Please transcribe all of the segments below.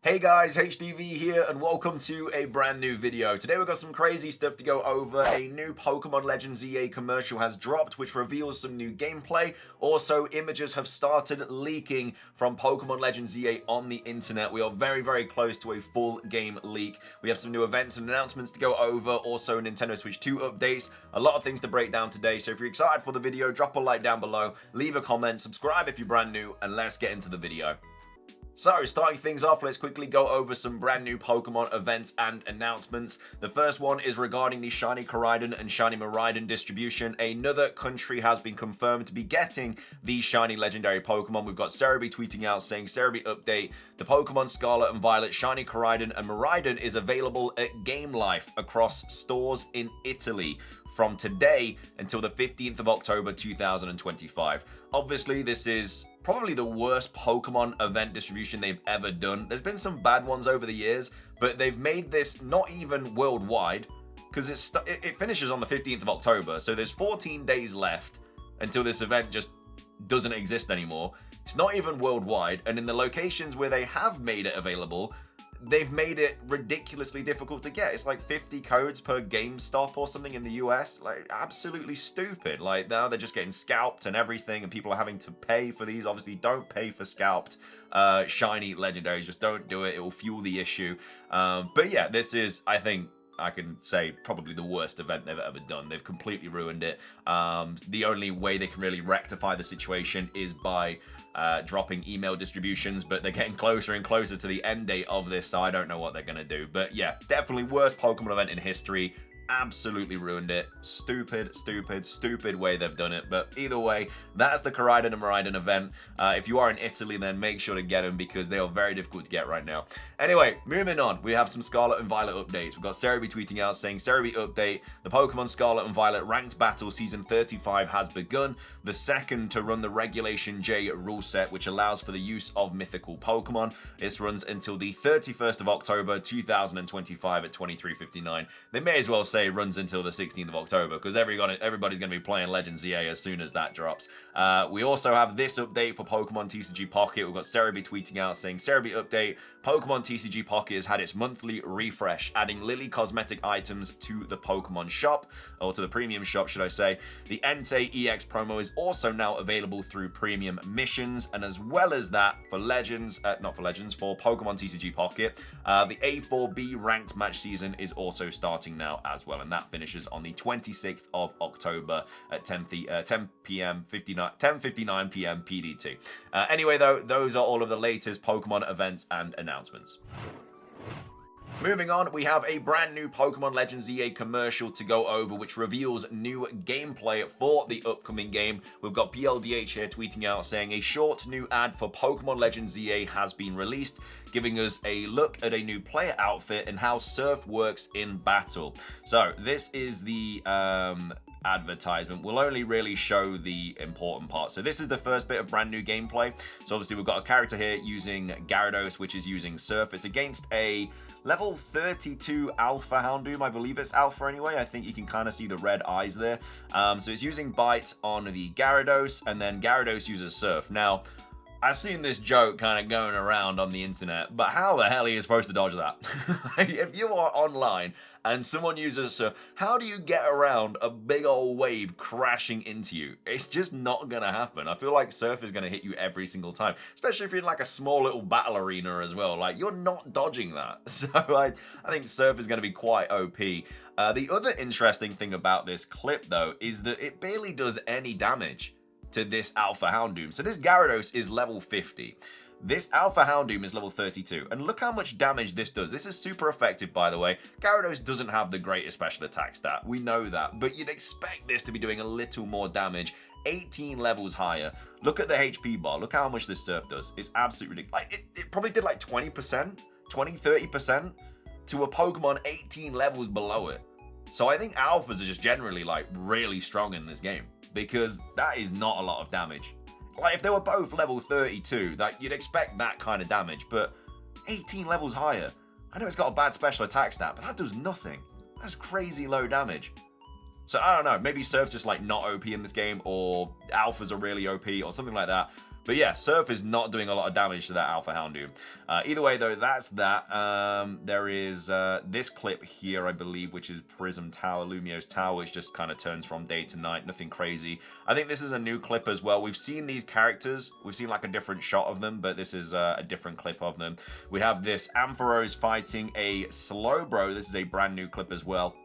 Hey guys, HDV here and welcome to a brand new video. Today we've got some crazy stuff to go over. A new Pokemon Legends EA commercial has dropped which reveals some new gameplay. Also, images have started leaking from Pokemon Legends EA on the internet. We are very close to a full game leak. We have some new events and announcements to go over. Also, Nintendo Switch 2 updates. A lot of things to break down today. So if you're excited for the video, drop a like down below, leave a comment, subscribe if you're brand new, and let's get into the video. So, starting things off, let's quickly go over some brand new Pokemon events and announcements. The first one is regarding the Shiny Koraidon and Shiny Miraidon distribution. Another country has been confirmed to be getting the Shiny Legendary Pokemon. We've got Cerebi tweeting out saying, Cerebi update, the Pokemon Scarlet and Violet Shiny Koraidon and Miraidon is available at Game Life across stores in Italy from today until the 15th of October 2025. Obviously, this is probably the worst Pokemon event distribution they've ever done. There's been some bad ones over the years, but they've made this not even worldwide because it finishes on the 15th of October. So there's 14 days left until this event just doesn't exist anymore. It's not even worldwide. And in the locations where they have made it available, they've made it ridiculously difficult to get. It's like 50 codes per GameStop or something in the US. Like, absolutely stupid. Like, now they're just getting scalped and everything, and people are having to pay for these. Obviously, don't pay for scalped shiny legendaries. Just don't do it. It will fuel the issue. But yeah, this is, I think, I can say probably the worst event they've ever done. They've completely ruined it. The only way they can really rectify the situation is by dropping email distributions, but they're getting closer and closer to the end date of this, so I don't know what they're going to do. But yeah, definitely worst Pokemon event in history. Absolutely ruined it. Stupid way they've done it. But either way, that's the Koraidon and Miraidon event. If you are in Italy, then make sure to get them because they are very difficult to get right now. Anyway, moving on. We have some Scarlet and Violet updates. We've got Cerebi tweeting out saying, Cerebi update, the Pokemon Scarlet and Violet Ranked Battle Season 35 has begun. The second to run the Regulation J rule set, which allows for the use of mythical Pokemon. This runs until the 31st of October 2025 at 23:59. They may as well say runs until the 16th of October because everybody's going to be playing Legends EA as soon as that drops. We also have this update for Pokemon TCG Pocket. We've got Cerebi tweeting out saying, Cerebi update, Pokemon TCG Pocket has had its monthly refresh, adding Lily cosmetic items to the Pokemon shop, or to the premium shop, should I say. The Entei EX promo is also now available through premium missions, and as well as that, for Legends, for Pokemon TCG Pocket, the A4B ranked match season is also starting now as well, and that finishes on the 26th of October at 10:59 p.m. PDT. Anyway, though, those are all of the latest Pokemon events and announcements. Moving on, we have a brand new Pokemon Legends EA commercial to go over, which reveals new gameplay for the upcoming game. We've got PLDH here tweeting out saying a short new ad for Pokemon Legends EA has been released, giving us a look at a new player outfit and how Surf works in battle. So this is the advertisement. Will only really show the important parts. So this is the first bit of brand new gameplay. So obviously we've got a character here using Gyarados, which is using Surf. It's against a level 32 Alpha Houndoom. I believe it's Alpha anyway. I think you can kind of see the red eyes there. So it's using Bite on the Gyarados, and then Gyarados uses Surf. Now, I've seen this joke kind of going around on the internet, but how the hell are you supposed to dodge that? If you are online and someone uses Surf, how do you get around a big old wave crashing into you? It's just not going to happen. I feel like Surf is going to hit you every single time, especially if you're in like a small little battle arena as well. Like, you're not dodging that. So I think Surf is going to be quite OP. The other interesting thing about this clip, though, is that it barely does any damage to this Alpha Houndoom. So this Gyarados is level 50. This Alpha Houndoom is level 32. And look how much damage this does. This is super effective, by the way. Gyarados doesn't have the greatest special attack stat. We know that. But you'd expect this to be doing a little more damage. 18 levels higher. Look at the HP bar. Look how much this Surf does. It's absolutely ridiculous. Like, it probably did like 20%, 30% to a Pokemon 18 levels below it. So I think Alphas are just generally like really strong in this game, because that is not a lot of damage. Like, if they were both level 32, that you'd expect that kind of damage, but 18 levels higher. I know it's got a bad special attack stat, but that does nothing. That's crazy low damage. So I don't know, maybe Surf's just like not OP in this game, or Alphas are really OP or something like that. But yeah, Surf is not doing a lot of damage to that Alpha Houndoom. Either way, though, that's that. There is this clip here, I believe, which is Prism Tower, Lumiose Tower, which just kind of turns from day to night, nothing crazy. I think this is a new clip as well. We've seen these characters, we've seen like a different shot of them, but this is a different clip of them. We have this Ampharos fighting a Slowbro. This is a brand new clip as well.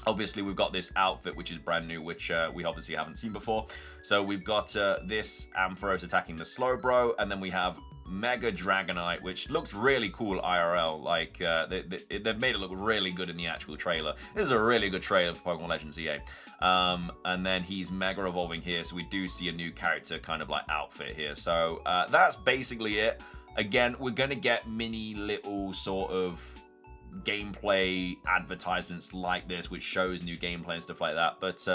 Obviously, we've got this outfit, which is brand new, which we obviously haven't seen before. So we've got this Ampharos attacking the Slowbro, and then we have Mega Dragonite, which looks really cool IRL. Like, they've made it look really good in the actual trailer. This is a really good trailer for Pokemon Legends EA. And then he's Mega Evolving here, so we do see a new character kind of like outfit here. So that's basically it. Again, we're going to get mini little sort of gameplay advertisements like this, which shows new gameplay and stuff like that. But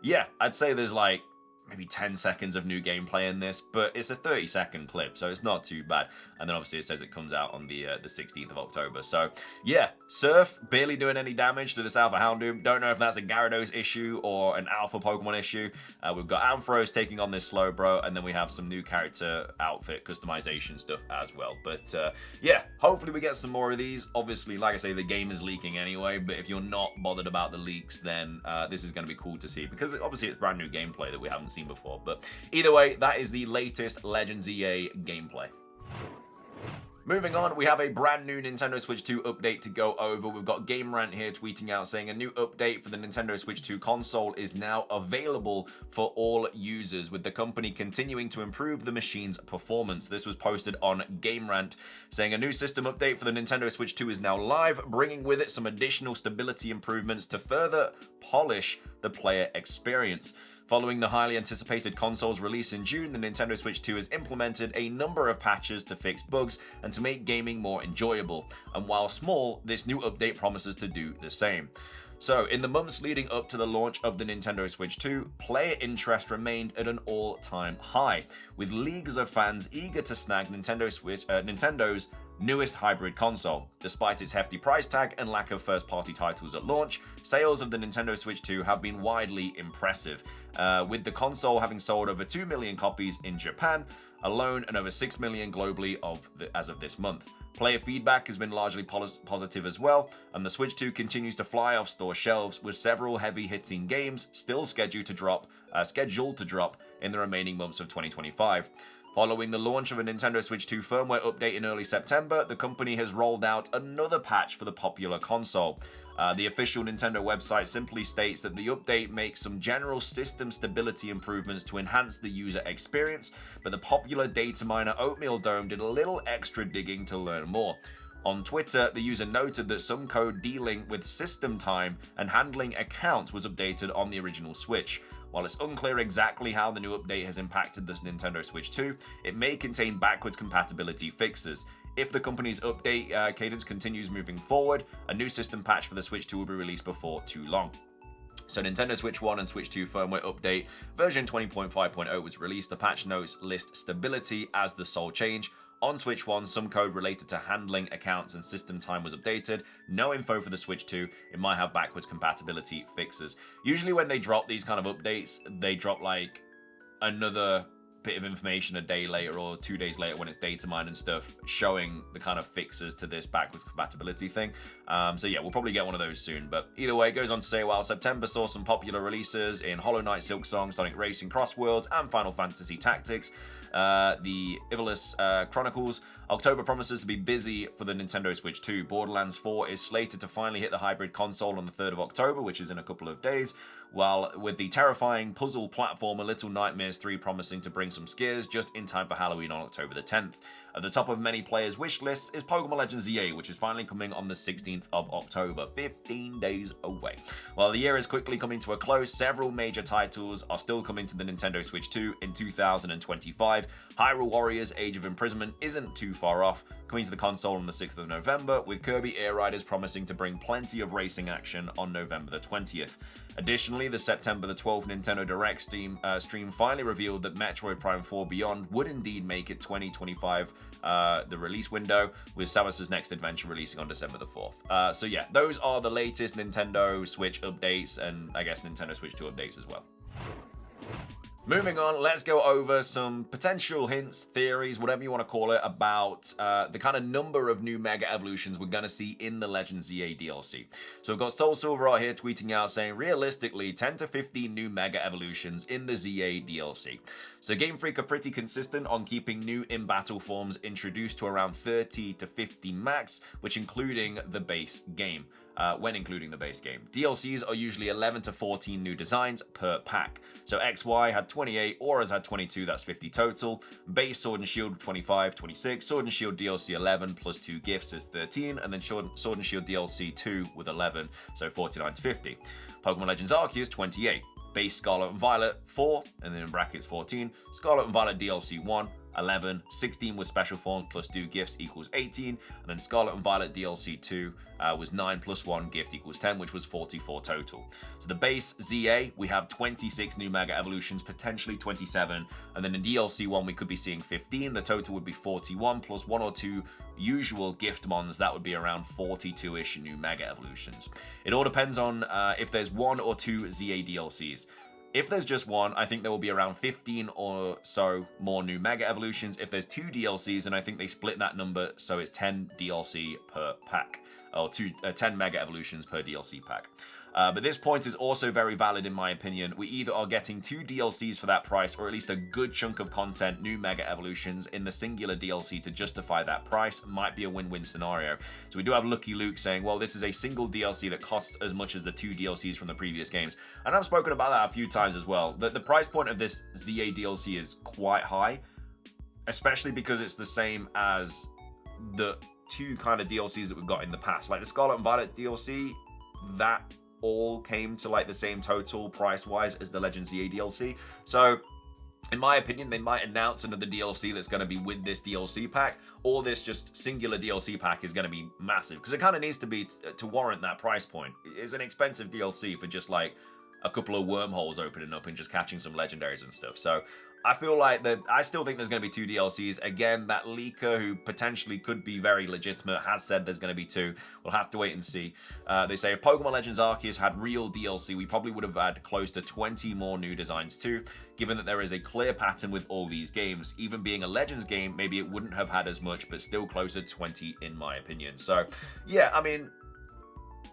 yeah, I'd say there's like maybe 10 seconds of new gameplay in this, but it's a 30-second clip, so it's not too bad. And then obviously it says it comes out on the 16th of October. So yeah, Surf barely doing any damage to this Alpha Houndoom. Don't know if that's a Gyarados issue or an Alpha Pokemon issue. We've got Ampharos taking on this Slowbro, and then we have some new character outfit customization stuff as well. But yeah, hopefully we get some more of these. Obviously, like I say, the game is leaking anyway, but if you're not bothered about the leaks, then this is going to be cool to see, because obviously it's brand new gameplay that we haven't seen before. But either way, that is the latest Legends EA gameplay. Moving on, we have a brand new Nintendo Switch 2 update to go over. We've got Game Rant here tweeting out saying a new update for the Nintendo Switch 2 console is now available for all users, with the company continuing to improve the machine's performance. This was posted on Game Rant, saying a new system update for the Nintendo Switch 2 is now live, bringing with it some additional stability improvements to further polish the player experience. Following the highly anticipated console's release in June, the Nintendo Switch 2 has implemented a number of patches to fix bugs and to make gaming more enjoyable. And while small, this new update promises to do the same. So, in the months leading up to the launch of the Nintendo Switch 2, player interest remained at an all-time high, with leagues of fans eager to snag Nintendo's newest hybrid console. Despite its hefty price tag and lack of first-party titles at launch, sales of the Nintendo Switch 2 have been widely impressive, with the console having sold over 2 million copies in Japan alone and over 6 million globally as of this month. Player feedback has been largely positive as well, and the Switch 2 continues to fly off store shelves, with several heavy-hitting games still scheduled to drop in the remaining months of 2025. Following the launch of a Nintendo Switch 2 firmware update in early September, the company has rolled out another patch for the popular console. The official Nintendo website simply states that the update makes some general system stability improvements to enhance the user experience, but the popular data miner Oatmeal Dome did a little extra digging to learn more. On Twitter, the user noted that some code dealing with system time and handling accounts was updated on the original Switch. While it's unclear exactly how the new update has impacted this Nintendo Switch 2, it may contain backwards compatibility fixes. If the company's update cadence continues moving forward, a new system patch for the Switch 2 will be released before too long. So Nintendo Switch 1 and Switch 2 firmware update version 20.5.0 was released. The patch notes list stability as the sole change. On Switch 1, some code related to handling accounts and system time was updated. No info for the Switch 2. It might have backwards compatibility fixes. Usually when they drop these kind of updates, they drop like another bit of information a day later or 2 days later when it's data mined and stuff, showing the kind of fixes to this backwards compatibility thing. So yeah, we'll probably get one of those soon. But either way, it goes on to say, while September saw some popular releases in Hollow Knight, Silksong, Sonic Racing Cross Worlds, and Final Fantasy Tactics, the Ivalice Chronicles, October promises to be busy for the Nintendo Switch 2. Borderlands 4 is slated to finally hit the hybrid console on the 3rd of October, which is in a couple of days, while with the terrifying puzzle platformer Little Nightmares 3 promising to bring some scares just in time for Halloween on October the 10th. At the top of many players' wish lists is Pokémon Legends EA, which is finally coming on the 16th of October, 15 days away. While the year is quickly coming to a close, several major titles are still coming to the Nintendo Switch 2 in 2025. Hyrule Warriors Age of Imprisonment isn't too far off, coming to the console on the 6th of November, with Kirby Air Riders promising to bring plenty of racing action on November the 20th. Additionally, the September the 12th Nintendo Direct stream finally revealed that Metroid Prime 4 Beyond would indeed make it 2025 the release window, with Samus's next adventure releasing on December the 4th. So yeah, those are the latest Nintendo Switch updates, and I guess Nintendo Switch 2 updates as well. Moving on, let's go over some potential hints, theories, whatever you want to call it, about the kind of number of new Mega Evolutions we're going to see in the Legends ZA DLC. So we've got Soul Silver out here tweeting out saying, realistically, 10 to 15 new Mega Evolutions in the ZA DLC. So Game Freak are pretty consistent on keeping new in-battle forms introduced to around 30 to 50 max, which including the base game. When including the base game. DLCs are usually 11 to 14 new designs per pack. So XY had 28, Auras had 22, that's 50 total. Base Sword and Shield 25, 26. Sword and Shield DLC 11 plus 2 gifts is 13, and then Sword and Shield DLC 2 with 11, so 49 to 50. Pokemon Legends Arceus 28. Base Scarlet and Violet 4, and then in brackets 14. Scarlet and Violet DLC 1, 11, 16 with special forms plus 2 gifts equals 18, and then Scarlet and Violet DLC 2 was 9 plus 1 gift equals 10, which was 44 total. So the base ZA, we have 26 new Mega Evolutions, potentially 27, and then in DLC 1 we could be seeing 15, the total would be 41 plus 1 or 2 usual gift mons, that would be around 42-ish new Mega Evolutions. It all depends on if there's 1 or 2 ZA DLCs. If there's just one, I think there will be around 15 or so more new Mega Evolutions. If there's 2 DLCs, then I think they split that number, so it's 10 DLC per pack, or 10 Mega Evolutions per DLC pack. But this point is also very valid in my opinion. We either are getting 2 DLCs for that price, or at least a good chunk of content, new Mega Evolutions, in the singular DLC to justify that price. Might be a win-win scenario. So we do have Lucky Luke saying, well, this is a single DLC that costs as much as the 2 DLCs from the previous games. And I've spoken about that a few times as well. The price point of this ZA DLC is quite high, especially because it's the same as the 2 kind of DLCs that we've got in the past. Like the Scarlet and Violet DLC, that all came to like the same total price-wise as the Legends ZA DLC. So in my opinion, they might announce another DLC that's going to be with this DLC pack, or this just singular DLC pack is going to be massive, because it kind of needs to be to warrant that price point. It's an expensive DLC for just like a couple of wormholes opening up and just catching some legendaries and stuff. So I feel like that. I still think there's going to be 2 DLCs. Again, that leaker, who potentially could be very legitimate, has said there's going to be 2. We'll have to wait and see. They say if Pokemon Legends Arceus had real DLC, we probably would have had close to 20 more new designs too. Given that there is a clear pattern with all these games, even being a Legends game, maybe it wouldn't have had as much, but still closer to 20 in my opinion. So yeah, I mean,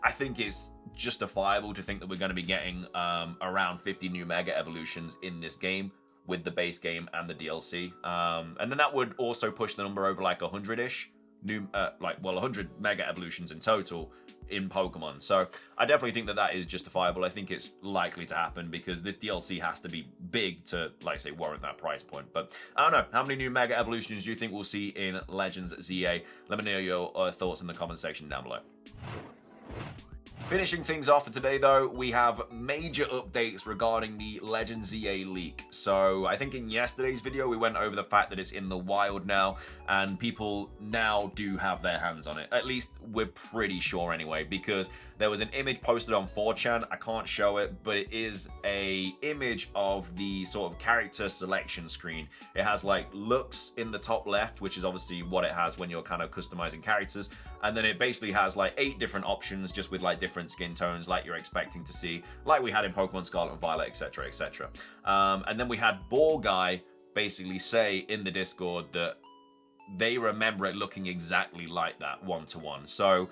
I think it's justifiable to think that we're going to be getting around 50 new Mega Evolutions in this game, with the base game and the DLC. And then that would also push the number over like 100-ish new, 100 Mega Evolutions in total in Pokemon. So I definitely think that that is justifiable. I think it's likely to happen because this DLC has to be big to, like I say, warrant that price point. But I don't know, how many new Mega Evolutions do you think we'll see in Legends ZA? Let me know your thoughts in the comment section down below. Finishing things off for today though, we have major updates regarding the Legends ZA leak. So I think in yesterday's video we went over the fact that it's in the wild now and people now do have their hands on it. At least we're pretty sure anyway, because there was an image posted on 4chan. I can't show it, but it is a image of the sort of character selection screen. It has like looks in the top left, which is obviously what it has when you're kind of customizing characters. And then it basically has like 8 different options just with like different skin tones like you're expecting to see, like we had in Pokemon Scarlet and Violet, etc, etc. And then we had Ball Guy basically say in the Discord that they remember it looking exactly like that, 1-to-1. So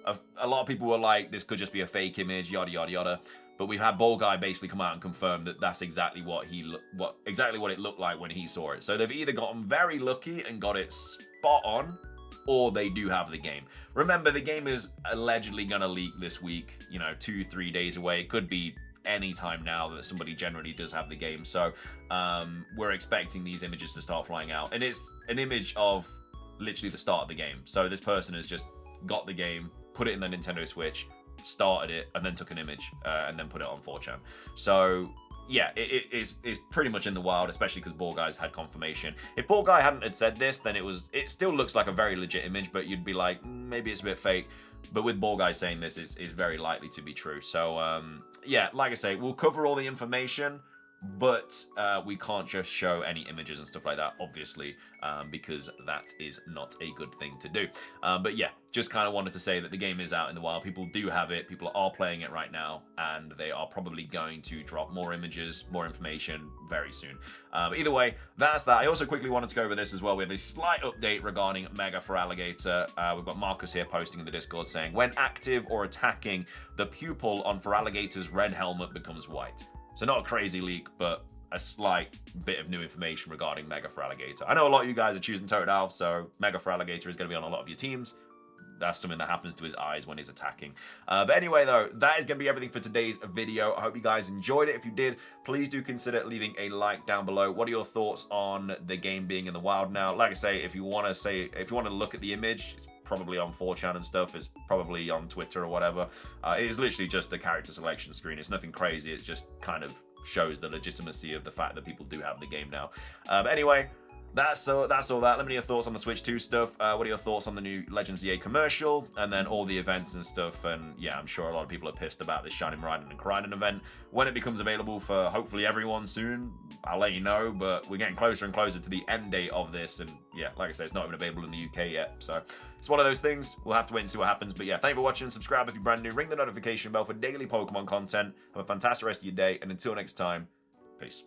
a lot of people were like, this could just be a fake image, yada yada yada. But we've had Ball Guy basically come out and confirm that that's exactly what it looked like when he saw it. So they've either gotten very lucky and got it spot on, or they do have the game. Remember, the game is allegedly gonna leak this week, 2-3 days away. It could be any time now that somebody generally does have the game. So we're expecting these images to start flying out. And it's an image of literally the start of the game. So this person has just got the game, put it in the Nintendo Switch, started it, and then took an image and then put it on 4chan. So yeah, it is pretty much in the wild, especially because Ball Guy's had confirmation. If Ball Guy hadn't had said this, then it still looks like a very legit image, but you'd be like, maybe it's a bit fake. But with Ball Guy saying this, is very likely to be true. So yeah, like I say, we'll cover all the information but we can't just show any images and stuff like that, obviously, because that is not a good thing to do. But yeah, just kind of wanted to say that the game is out in the wild. People do have it. People are playing it right now, and they are probably going to drop more images, more information very soon. Either way, that's that. I also quickly wanted to go over this as well. We have a slight update regarding Mega Feraligatr. We've got Marcus here posting in the Discord saying, when active or attacking, the pupil on Feraligatr's red helmet becomes white. So not a crazy leak, but a slight bit of new information regarding Mega Feraligatr. I know a lot of you guys are choosing Totodile, so Mega Feraligatr is going to be on a lot of your teams. That's something that happens to his eyes when he's attacking. But anyway, though, that is going to be everything for today's video. I hope you guys enjoyed it. If you did, please do consider leaving a like down below. What are your thoughts on the game being in the wild now? Like I say, if you want to look at the image, it's probably on 4chan and stuff. It's probably on Twitter or whatever. It is literally just the character selection screen. It's nothing crazy. It just kind of shows the legitimacy of the fact that people do have the game now. But anyway, that's all that. Let me know your thoughts on the Switch 2 stuff. What are your thoughts on the new Legends EA commercial? And then all the events and stuff. And yeah, I'm sure a lot of people are pissed about this Shining Raiden and Raiden event. When it becomes available for hopefully everyone soon, I'll let you know. But we're getting closer and closer to the end date of this. And yeah, like I say, it's not even available in the UK yet. So it's one of those things. We'll have to wait and see what happens. But yeah, thank you for watching. Subscribe if you're brand new. Ring the notification bell for daily Pokemon content. Have a fantastic rest of your day. And until next time, peace.